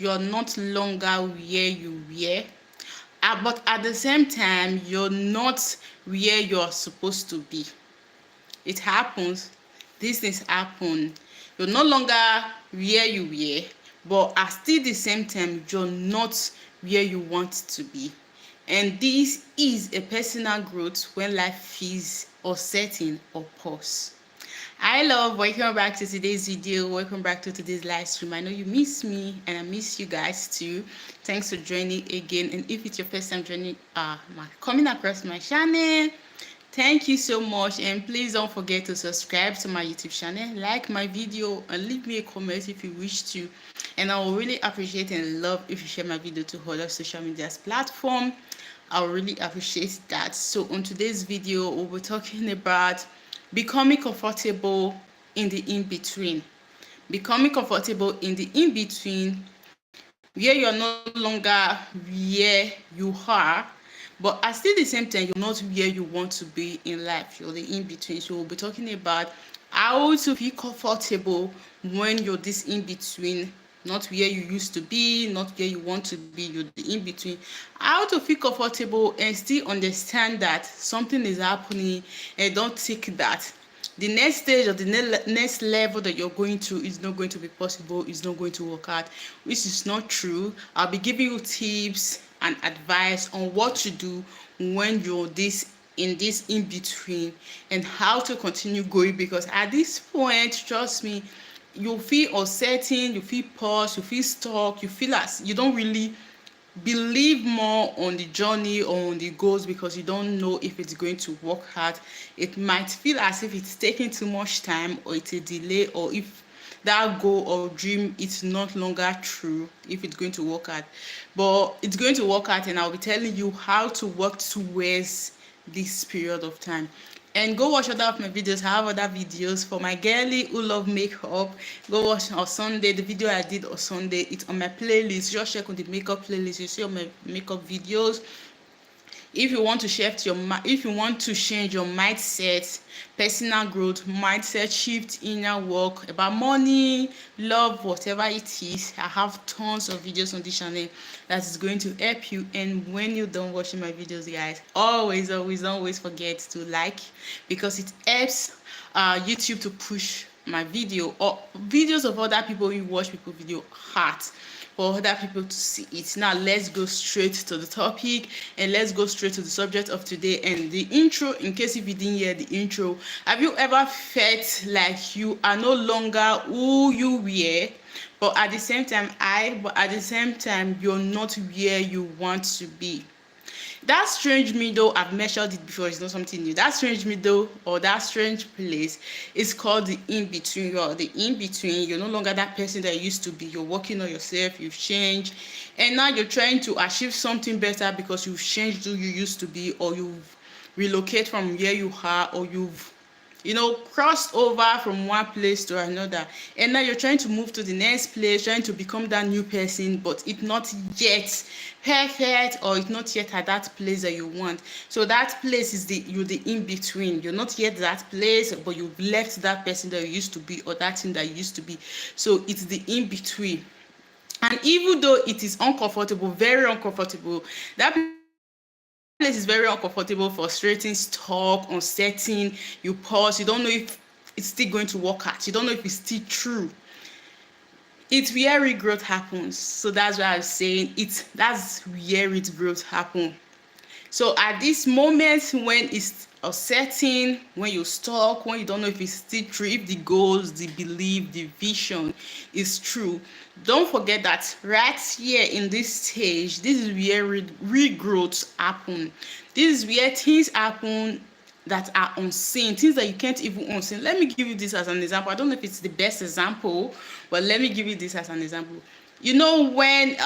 you're not longer where you were, but at the same time, you're not where you're supposed to be. It happens. These things happen. You're no longer where you were, but at still the same time, you're not where you want to be. And this is a personal growth when life feels uncertain or pause. Hi love, welcome back to today's video. Welcome back to today's live stream. I know you miss me and I miss you guys too. Thanks for joining again. And if it's your first time joining coming across my channel, thank you so much. And please don't forget to subscribe to my YouTube channel, like my video, and leave me a comment if you wish to. And I will really appreciate and love if you share my video to other social media platform. I will really appreciate that. So on today's video, we'll be talking about becoming comfortable in the in-between. Becoming comfortable in the in-between, where you're no longer where you are, but at still the same time, you're not where you want to be in life. You're the in-between. So we'll be talking about how to be comfortable when you're this in-between, not where you used to be, not where you want to be, you're the in-between. How to feel comfortable and still understand that something is happening, and don't take that the next stage or the next level that you're going to is not going to be possible, is not going to work out, which is not true. I'll be giving you tips and advice on what to do when you're in this in between, and how to continue going, because at this point, trust me, you feel uncertain, you feel paused, you feel stuck, you feel as you don't really believe more on the journey or on the goals, because you don't know if it's going to work out. It might feel as if it's taking too much time, or it's a delay, or if that goal or dream is not longer true, if it's going to work out. But it's going to work out, and I'll be telling you how to work towards this period of time. And go watch other of my videos. I have other videos for my girly who love makeup. Go watch on Sunday the video I did on Sunday. It's on my playlist. Just check on the makeup playlist. You see all my makeup videos. If you want to shift if you want to change your mindset, personal growth, mindset shift, inner work about money, love, whatever it is, I have tons of videos on this channel that is going to help you. And when you're done watching my videos, guys, always forget to like, because it helps YouTube to push my video or videos of other people who watch people video hard, for other people to see it. Now let's go straight to the topic, and let's go straight to the subject of today and the intro. In case if you didn't hear the intro, have you ever felt like you are no longer who you were, but at the same time you're not where you want to be? That strange middle, I've measured it before, it's not something new. That strange middle, or that strange place, is called the in-between. You're the in-between. You're no longer that person that you used to be. You're working on yourself, you've changed, and now you're trying to achieve something better because you've changed who you used to be, or you've relocated from where you are, or you've crossed over from one place to another, and now you're trying to move to the next place, trying to become that new person, but it's not yet perfect, or it's not yet at that place that you want. So that place is you're the in between. You're not yet that place, but you've left that person that you used to be, or that thing that you used to be. So it's the in between. And even though it is uncomfortable, very uncomfortable, that place is very uncomfortable, frustrating, stuck, uncertain. You pause, you don't know if it's still going to work out, you don't know if it's still true. It's where regrowth happens. So that's why I'm saying that's where its growth happens. So at this moment, when it's uncertain, when you're stuck, when you don't know if it's still true, if the goals, the belief, the vision is true, don't forget that right here in this stage, this is where regrowth happen. This is where things happen that are unseen, things that you can't even unseen. Let me give you this as an example. I don't know if it's the best example, but let me give you this as an example. When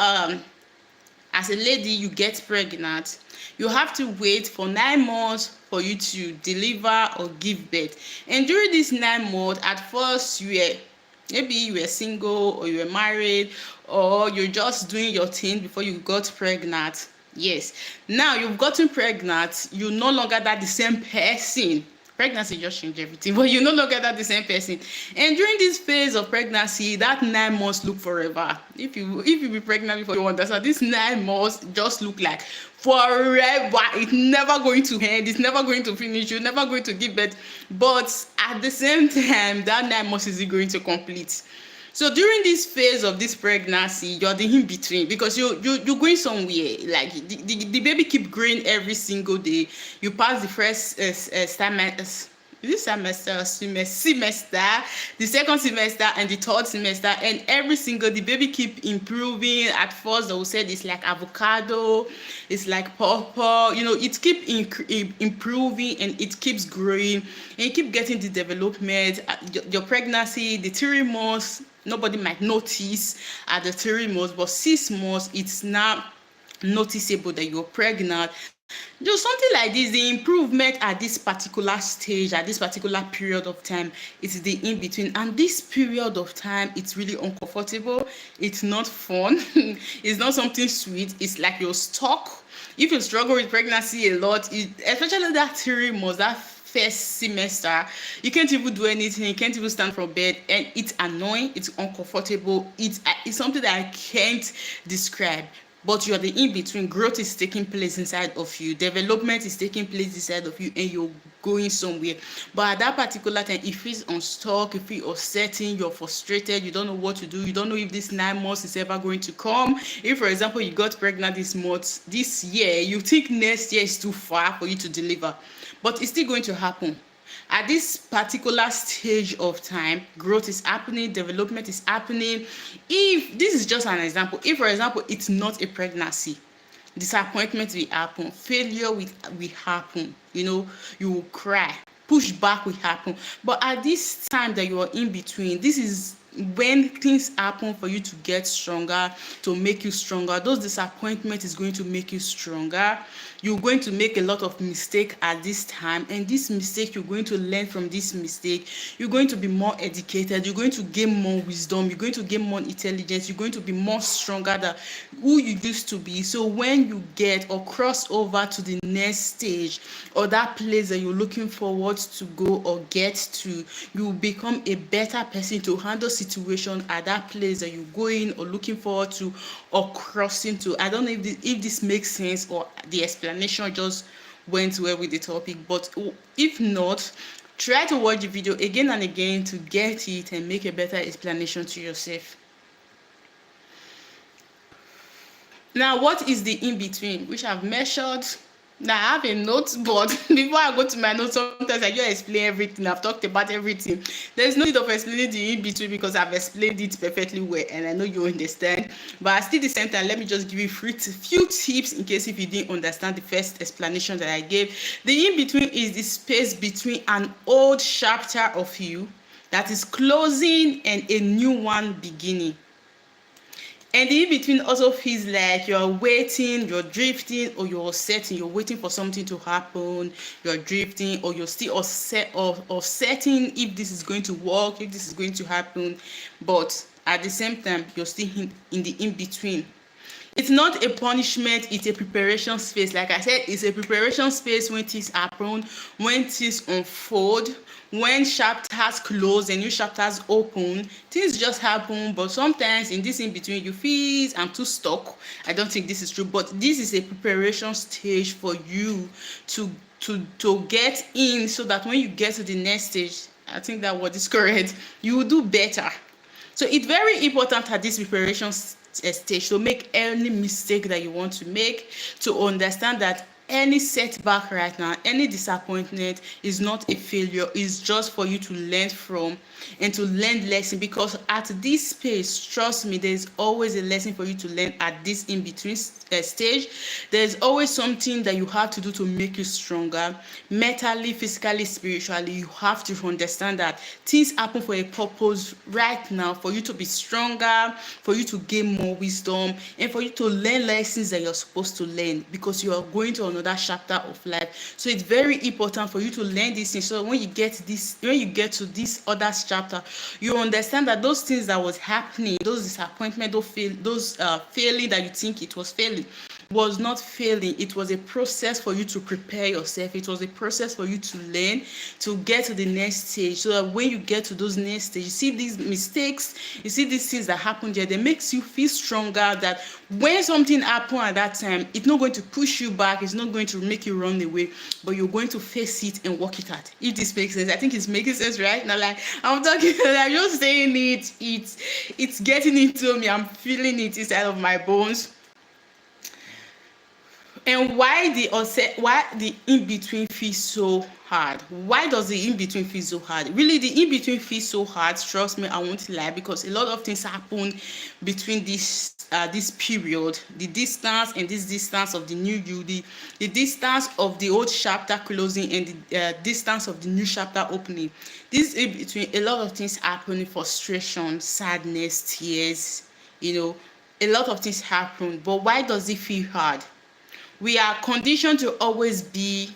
as a lady you get pregnant, you have to wait for 9 months for you to deliver or give birth. And during this 9 months, at first maybe you were single, or you were married, or you're just doing your thing before you got pregnant. Yes, now you've gotten pregnant, you're no longer the same person Pregnancy just change everything, but you no longer that the same person. And during this phase of pregnancy, that 9 months look forever. If you be pregnant before, you understand, this 9 months just look like forever. It's never going to end, it's never going to finish, you're never going to give birth. But at the same time, that 9 months is going to complete. So during this phase of this pregnancy, you're the in between, because you're going somewhere. Like the baby keep growing every single day. You pass the first semester, the second semester, and the third semester, and every single the baby keep improving. At first they will say it's like avocado, it's like pawpaw, it keep improving, and it keeps growing, and you keep getting the development. Your pregnancy, the 3 months, nobody might notice at the 3 months, but 6 months it's now noticeable that you're pregnant. Just something like this, the improvement at this particular stage, at this particular period of time, it's the in between. And this period of time, it's really uncomfortable, it's not fun, it's not something sweet, it's like you're stuck. If you struggle with pregnancy a lot, especially that 3 months, that first semester, you can't even do anything, you can't even stand from bed, and it's annoying, it's uncomfortable, it's something that I can't describe. But you're the in between. Growth is taking place inside of you, development is taking place inside of you, and you're going somewhere. But at that particular time, if it's unstuck, if you're uncertain, you're frustrated, you don't know what to do, you don't know if this 9 months is ever going to come. If, for example, you got pregnant this year, you think next year is too far for you to deliver, but it's still going to happen. At this particular stage of time, growth is happening, development is happening. If this is just an example, if, for example, it's not a pregnancy, disappointment will happen, failure will happen, you will cry, pushback will happen. But at this time that you are in between, this is when things happen for you to get stronger, to make you stronger. Those disappointments is going to make you stronger. You're going to make a lot of mistake at this time, and this mistake, you're going to learn from this mistake. You're going to be more educated, you're going to gain more wisdom, you're going to gain more intelligence, you're going to be more stronger than who you used to be. So when you get or cross over to the next stage, or that place that you're looking forward to go or get to, you will become a better person to handle situation at that place that you're going or looking forward to or crossing to. I don't know if this makes sense, or the explanation just went well with the topic, but if not, try to watch the video again and again to get it and make a better explanation to yourself. Now, what is the in between, which I've measured? Now, I have a note, but before I go to my notes, sometimes I just explain everything. I've talked about everything. There's no need of explaining the in between, because I've explained it perfectly well, and I know you understand. But still, at the same time, let me just give you few tips in case if you didn't understand the first explanation that I gave. The in between is the space between an old chapter of you that is closing and a new one beginning. And the in-between also feels like you're waiting, you're drifting, or you're setting, you're waiting for something to happen, you're drifting, or you're still setting if this is going to work, if this is going to happen. But at the same time, you're still in the in-between. It's not a punishment, it's a preparation space. Like I said, it's a preparation space when things happen, when things unfold, when chapters close and new chapters open. Things just happen, but sometimes in this in between you feel I'm too stuck. I don't think this is true, but this is a preparation stage for you to get in, so that when you get to the next stage, I think that word is correct, you will do better. So it's very important at this preparation stage to make any mistake that you want to make, to understand that any setback right now, any disappointment is not a failure, it's just for you to learn from and to learn lesson. Because at this space, trust me, there's always a lesson for you to learn at this in-between stage. There's always something that you have to do to make you stronger, mentally, physically, spiritually. You have to understand that things happen for a purpose right now, for you to be stronger, for you to gain more wisdom, and for you to learn lessons that you're supposed to learn, because you are going to another chapter of life. So it's very important for you to learn these things, so when you get to this other chapter, you understand that those things that was happening, those disappointment, those failing that you think it was failing, was not failing. It was a process for you to prepare yourself. It was a process for you to learn, to get to the next stage, so that when you get to those next stage, you see these mistakes, you see these things that happen there, they makes you feel stronger, that when something happen at that time, it's not going to push you back, it's not going to make you run away, but you're going to face it and work it out. If this makes sense, I think it's making sense, right? Now, like I'm talking, I'm just saying it, it's getting into me, I'm feeling it inside of my bones. And why the in between feels so hard? Why does the in between feel so hard? Really, the in between feels so hard. Trust me, I won't lie, because a lot of things happen between this period, the distance and this distance of the new you, the distance of the old chapter closing and the distance of the new chapter opening. This in between, a lot of things happen: frustration, sadness, tears. A lot of things happen. But why does it feel hard? We are conditioned to always be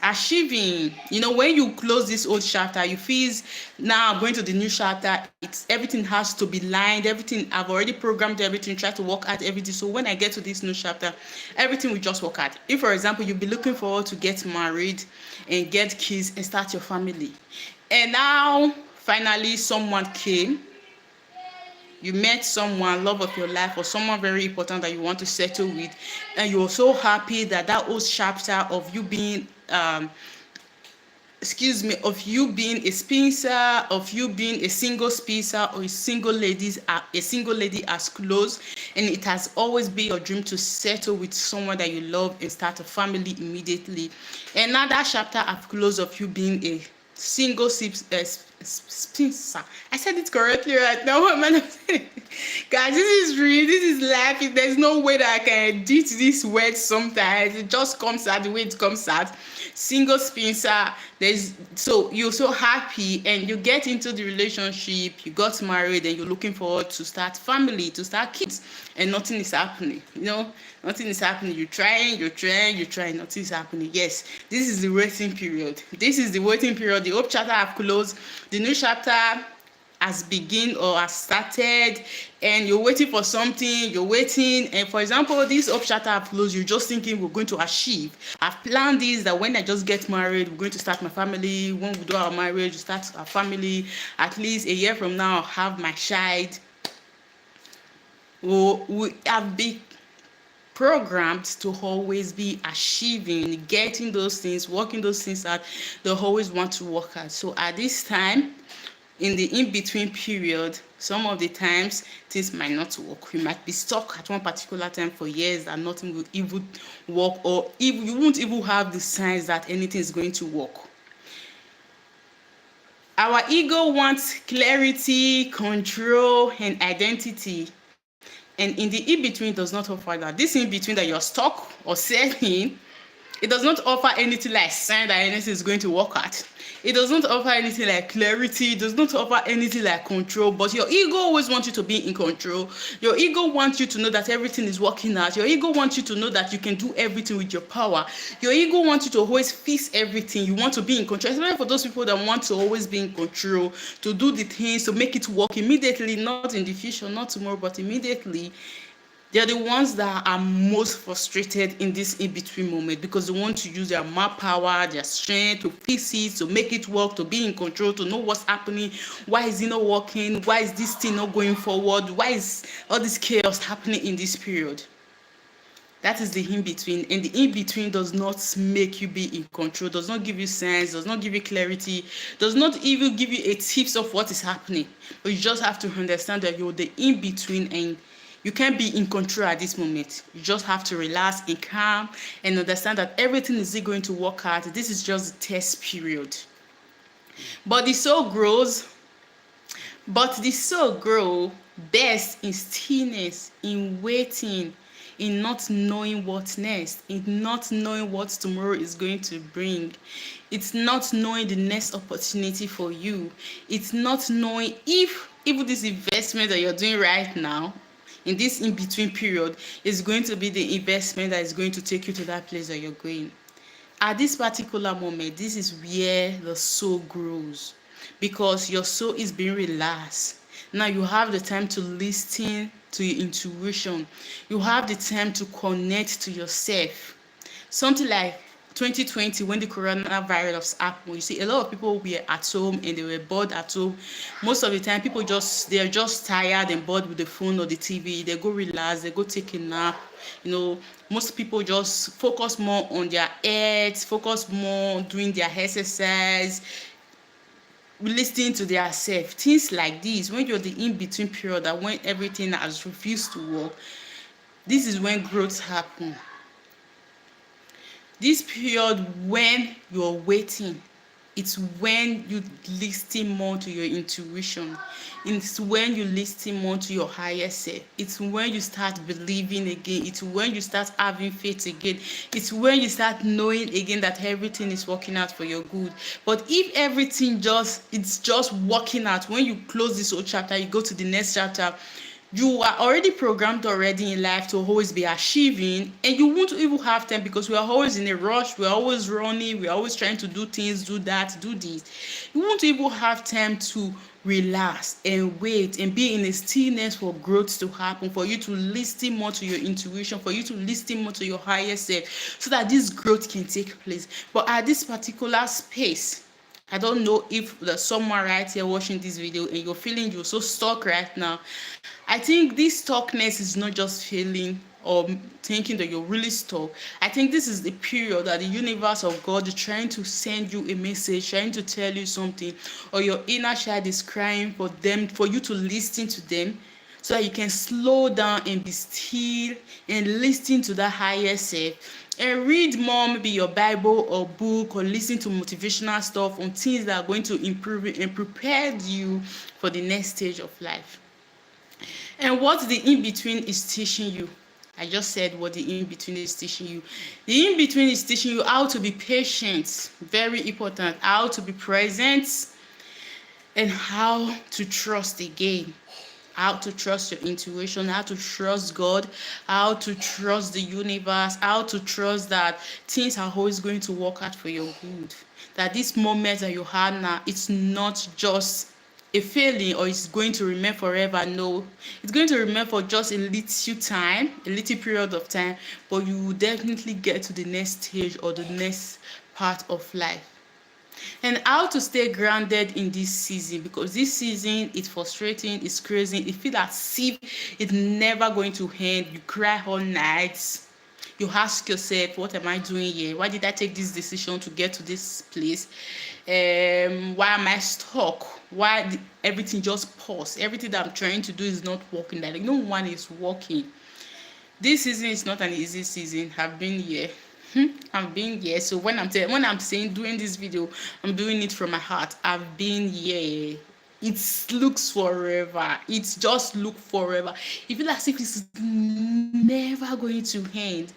achieving. When you close this old chapter, you feel now going to the new chapter, it's everything has to be lined, everything I've already programmed, everything, try to work out everything. So when I get to this new chapter, everything will just work out. If, for example, you'll be looking forward to get married and get kids and start your family, and now finally someone came, you met someone, love of your life, or someone very important that you want to settle with, and you're so happy that old chapter of you being of you being a spinster, of you being a single spinster or a single lady has closed, and it has always been your dream to settle with someone that you love and start a family immediately. And now that chapter have closed of you being a single spinster. I said it correctly right now. What am I saying? Guys, this is real. This is life. There's no way that I can edit this word sometimes. It just comes out the way it comes out. Single spinster. So you're so happy and you get into the relationship, you got married, and you're looking forward to start family, to start kids, and nothing is happening. Nothing is happening. You're trying, nothing is happening. Yes, this is the waiting period. The old chapter have closed, the new chapter has begin or has started, and you're waiting for something, and for example, this old chapter have closed, you're just thinking we're going to achieve. I've planned this, that when I just get married, we're going to start my family. When we do our marriage, we start our family. At least a year from now, I'll have my child. We have been programmed to always be achieving, getting those things, working those things out. They always want to work out. So at this time, in the in-between period, some of the times things might not work. You might be stuck at one particular time for years and nothing will even work, or if you won't even have the signs that anything is going to work. Our ego wants clarity, control, and identity. And in the in-between does not offer that. This in-between that you're stuck or settling, it does not offer anything like sign that anything is going to work out. It does not offer anything like clarity. It does not offer anything like control. But your ego always wants you to be in control. Your ego wants you to know that everything is working out. Your ego wants you to know that you can do everything with your power. Your ego wants you to always fix everything. You want to be in control. Especially for those people that want to always be in control, to do the things, to make it work immediately, not in the future, not tomorrow, but immediately. They're the ones that are most frustrated in this in-between moment, because they want to use their power, their strength to fix it, to make it work, to be in control, to know what's happening. Why is it not working? Why is this thing not going forward? Why is all this chaos happening in this period? That is the in-between, and the in-between does not make you be in control, does not give you sense, does not give you clarity, does not even give you a tips of what is happening. But you just have to understand that you're the in-between, and you can't be in control at this moment. You just have to relax and calm and understand that everything is going to work out. This is just the test period. But the soul grows best in stillness, in waiting, in not knowing what next, in not knowing what tomorrow is going to bring. It's not knowing the next opportunity for you. It's not knowing if even this investment that you're doing right now, in this in-between period, is going to be the investment that is going to take you to that place that you're going. At this particular moment, this is where the soul grows, because your soul is being relaxed. Now you have the time to listen to your intuition. You have the time to connect to yourself. Something like 2020, when the coronavirus happened, you see a lot of people were at home and they were bored at home. Most of the time people they're just tired and bored with the phone or the TV. They go relax, they go take a nap. Most people just focus more on their health, focus more on doing their exercise, listening to their self. Things like this, when you're the in-between period, that when everything has refused to work, this is when growth happen. This period when you're waiting, it's when you listen more to your intuition. It's when you listen more to your higher self. It's when you start believing again. It's when you start having faith again. It's when you start knowing again that everything is working out for your good. But if everything it's just working out, when you close this whole chapter, you go to the next chapter, you are already programmed in life to always be achieving, and you won't even have time, because we are always in a rush, we're always running, we're always trying to do things, do that, do this. You won't even have time to relax and wait and be in a stillness for growth to happen, for you to listen more to your intuition, for you to listen more to your higher self, so that this growth can take place. But at this particular space, I don't know if there's someone right here watching this video and you're feeling you're so stuck right now. I think this stuckness is not just feeling or thinking that you're really stuck. I think this is the period that the universe of God is trying to send you a message, trying to tell you something, or your inner child is crying for you to listen to them, so that you can slow down and be still and listen to that higher self. And read more, maybe your Bible or book, or listen to motivational stuff on things that are going to improve it and prepare you for the next stage of life. And what the in-between is teaching you, I just said what the in-between is teaching you. The in-between is teaching you how to be patient, very important, how to be present, and how to trust again. How to trust your intuition, how to trust God, how to trust the universe, how to trust that things are always going to work out for your good. That this moment that you have now, it's not just a feeling or it's going to remain forever. No, it's going to remain for just a little time, a little period of time, but you will definitely get to the next stage or the next part of life. And how to stay grounded in this season, because this season is frustrating, it's crazy, it feels as if it's never going to end. You cry all night, you ask yourself, what am I doing here? Why did I take this decision to get to this place? Why am I stuck? Why did everything just pause? Everything that I'm trying to do is not working. Like no one is working. This season is not an easy season. I've been here. I've been here. So when I'm saying doing this video, I'm doing it from my heart. I've been here. It looks forever. It just looks forever. It feels as if it's never going to end.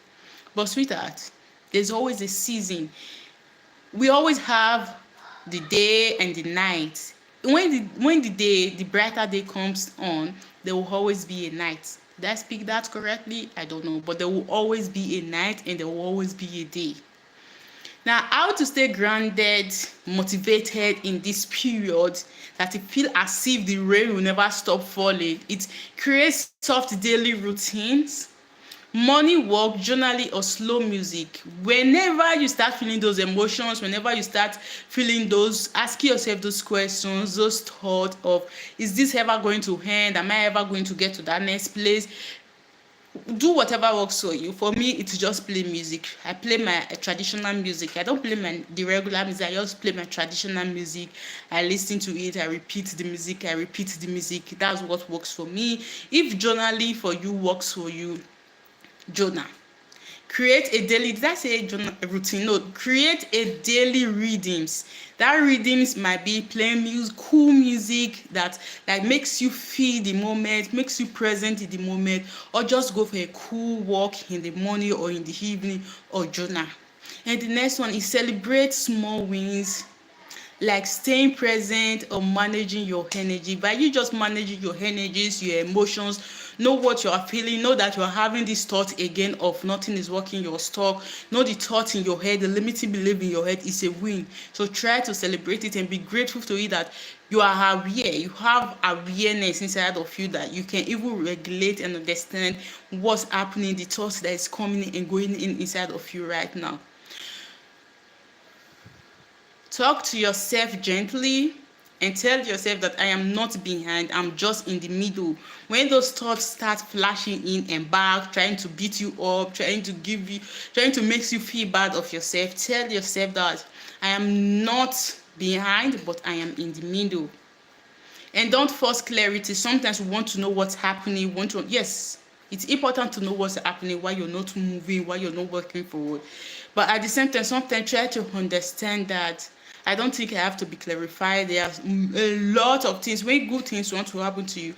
But sweetheart, there's always a season. We always have the day and the night. When the day, the brighter day comes on, there will always be a night. Did I speak that correctly? I don't know. But there will always be a night and there will always be a day. Now, how to stay grounded, motivated in this period that you feel as if the rain will never stop falling? It creates soft daily routines, morning walk, journaling, or slow music. Whenever you start feeling those emotions, whenever you start feeling those, ask yourself those questions, those thoughts of, is this ever going to end? Am I ever going to get to that next place? Do whatever works for you. For me, it's just play music. I play my traditional music. I don't play the regular music. I just play my traditional music. I listen to it. I repeat the music. That's what works for me. If journaling for you works for you, journal. Create a daily, did I say routine? No, create a daily readings. That readings might be playing music, cool music that like makes you feel the moment, makes you present in the moment, or just go for a cool walk in the morning or in the evening, or journal. And the next one is celebrate small wins, like staying present or managing your energy. By you just managing your energies, your emotions, Know what you are feeling. Know that you are having this thought again of nothing is working your stock. Know the thought in your head, the limiting belief in your head is a win. So try to celebrate it and be grateful to it that you are aware. You have awareness inside of you that you can even regulate and understand what's happening, the thoughts that is coming and going in inside of you right now. Talk to yourself gently and tell yourself that I am not behind, I'm just in the middle. When those thoughts start flashing in and back, trying to beat you up, trying to make you feel bad of yourself, tell yourself that I am not behind, but I am in the middle. And don't force clarity. Sometimes we want to know what's happening. Yes, it's important to know what's happening, why you're not moving, why you're not working forward. But at the same time, sometimes try to understand that I don't think I have to be clarified. There's a lot of things. When good things want to happen to you,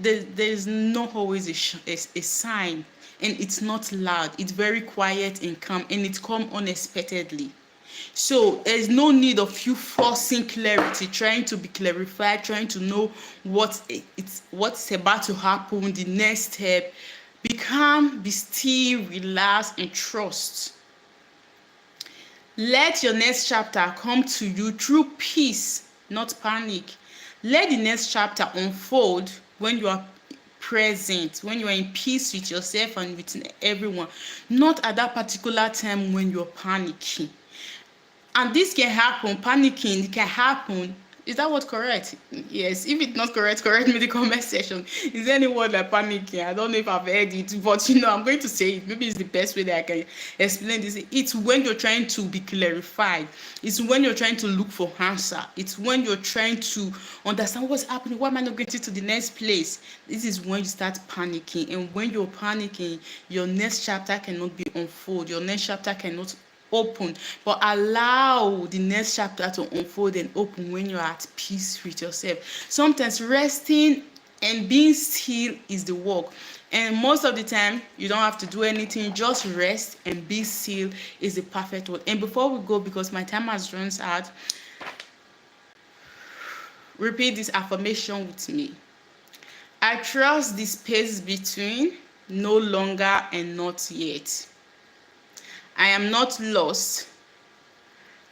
there's not always a sign, and it's not loud. It's very quiet and calm, and it comes unexpectedly. So there's no need of you forcing clarity, trying to be clarified, trying to know what's about to happen, the next step. Be calm, be still, relax, and trust. Let your next chapter come to you through peace, not panic. Let the next chapter unfold when you are present, when you are in peace with yourself and with everyone, not at that particular time when you're panicking. And this can happen, panicking can happen. Is that word correct? Yes. If it's not correct, correct me in the comment section. Is there any word like panicking? I don't know if I've heard it, but I'm going to say it. Maybe it's the best way that I can explain this. It's when you're trying to be clarified. It's when you're trying to look for answer. It's when you're trying to understand what's happening. Why am I not getting to the next place? This is when you start panicking. And when you're panicking, your next chapter cannot be unfold. Your next chapter cannot open, but allow the next chapter to unfold and open when you're at peace with yourself. Sometimes resting and being still is the work, and most of the time you don't have to do anything, just rest and be still is the perfect word. And before we go, because my time has run out, repeat this affirmation with me. I trust the space between no longer and not yet. I am not lost.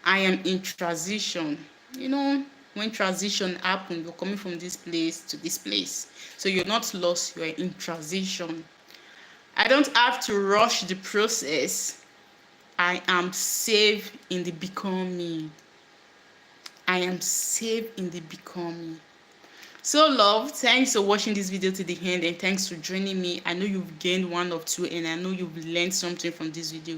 I am in transition. When transition happens, you're coming from this place to this place. So you're not lost, you're in transition. I don't have to rush the process. I am safe in the becoming. I am safe in the becoming. So love, thanks for watching this video to the end, and thanks for joining me. I know you've gained one or two, and I know you've learned something from this video.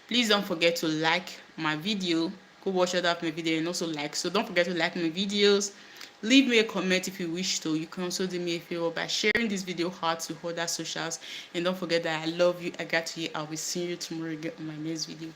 Please don't forget to like my video. Go watch other of my video and also like. So don't forget to like my videos. Leave me a comment if you wish to. You can also do me a favor by sharing this video out to other socials. And don't forget that I love you. I got you. I'll be seeing you tomorrow again on my next video.